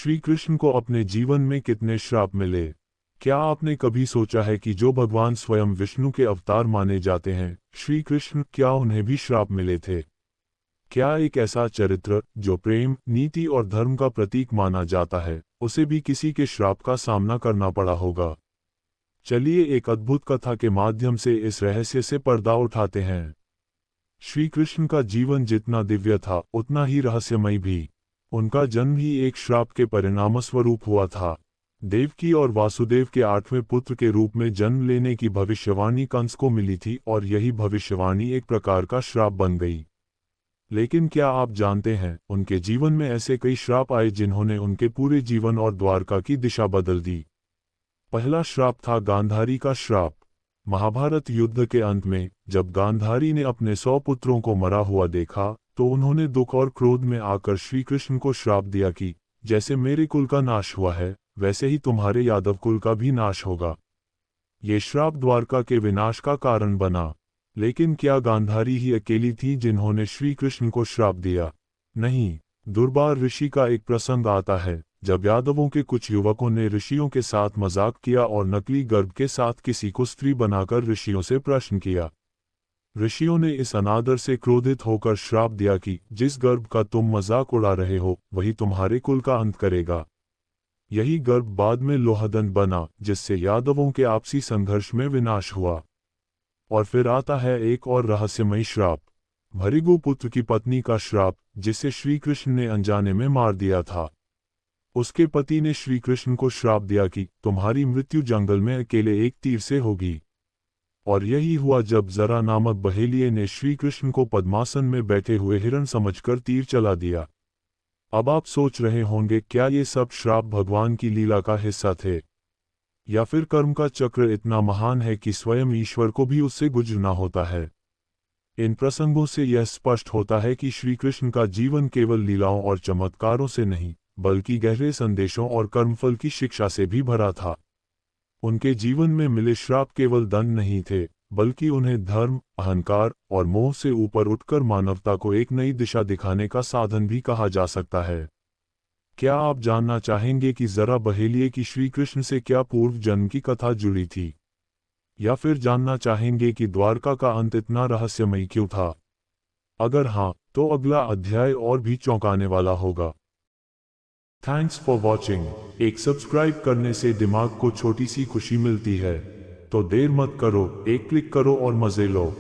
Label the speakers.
Speaker 1: श्री कृष्ण को अपने जीवन में कितने श्राप मिले? क्या आपने कभी सोचा है कि जो भगवान स्वयं विष्णु के अवतार माने जाते हैं, श्री कृष्ण, क्या उन्हें भी श्राप मिले थे? क्या एक ऐसा चरित्र जो प्रेम, नीति और धर्म का प्रतीक माना जाता है, उसे भी किसी के श्राप का सामना करना पड़ा होगा? चलिए एक अद्भुत कथा के माध्यम से इस रहस्य से पर्दा उठाते हैं। श्री कृष्ण का जीवन जितना दिव्य था, उतना ही रहस्यमय भी। उनका जन्म ही एक श्राप के परिणामस्वरूप हुआ था। देवकी और वासुदेव के 8वें पुत्र के रूप में जन्म लेने की भविष्यवाणी कंस को मिली थी और यही भविष्यवाणी एक प्रकार का श्राप बन गई। लेकिन क्या आप जानते हैं, उनके जीवन में ऐसे कई श्राप आए जिन्होंने उनके पूरे जीवन और द्वारका की दिशा बदल दी। पहला श्राप था गांधारी का श्राप। महाभारत युद्ध के अंत में जब गांधारी ने अपने 100 पुत्रों को मरा हुआ देखा, तो उन्होंने दुख और क्रोध में आकर श्री कृष्ण को श्राप दिया कि जैसे मेरे कुल का नाश हुआ है, वैसे ही तुम्हारे यादव कुल का भी नाश होगा। ये श्राप द्वारका के विनाश का कारण बना। लेकिन क्या गांधारी ही अकेली थी जिन्होंने श्री कृष्ण को श्राप दिया? नहीं। दुर्बार ऋषि का एक प्रसंग आता है, जब यादवों के कुछ युवकों ने ऋषियों के साथ मजाक किया और नकली गर्भ के साथ किसी को स्त्री बनाकर ऋषियों से प्रश्न किया। ऋषियों ने इस अनादर से क्रोधित होकर श्राप दिया कि जिस गर्भ का तुम मजाक उड़ा रहे हो, वही तुम्हारे कुल का अंत करेगा। यही गर्भ बाद में लोहदंड बना, जिससे यादवों के आपसी संघर्ष में विनाश हुआ। और फिर आता है एक और रहस्यमयी श्राप, भृगु पुत्र की पत्नी का श्राप, जिसे श्री कृष्ण ने अनजाने में मार दिया था। उसके पति ने श्री कृष्ण को श्राप दिया कि तुम्हारी मृत्यु जंगल में अकेले एक तीर से होगी। और यही हुआ जब जरा नामक बहेलिये ने श्री कृष्ण को पद्मासन में बैठे हुए हिरण समझकर तीर चला दिया। अब आप सोच रहे होंगे, क्या ये सब श्राप भगवान की लीला का हिस्सा थे, या फिर कर्म का चक्र इतना महान है कि स्वयं ईश्वर को भी उससे गुजरना होता है? इन प्रसंगों से यह स्पष्ट होता है कि श्री कृष्ण का जीवन केवल लीलाओं और चमत्कारों से नहीं, बल्कि गहरे संदेशों और कर्मफल की शिक्षा से भी भरा था। उनके जीवन में मिले श्राप केवल दंड नहीं थे, बल्कि उन्हें धर्म, अहंकार और मोह से ऊपर उठकर मानवता को एक नई दिशा दिखाने का साधन भी कहा जा सकता है। क्या आप जानना चाहेंगे कि जरा बहेलिये की श्री कृष्ण से क्या पूर्व जन्म की कथा जुड़ी थी? या फिर जानना चाहेंगे कि द्वारका का अंत इतना रहस्यमयी क्यों था? अगर हाँ, तो अगला अध्याय और भी चौंकाने वाला होगा। Thanks for watching. एक सब्सक्राइब करने से दिमाग को छोटी सी खुशी मिलती है, तो देर मत करो, एक क्लिक करो और मजे लो।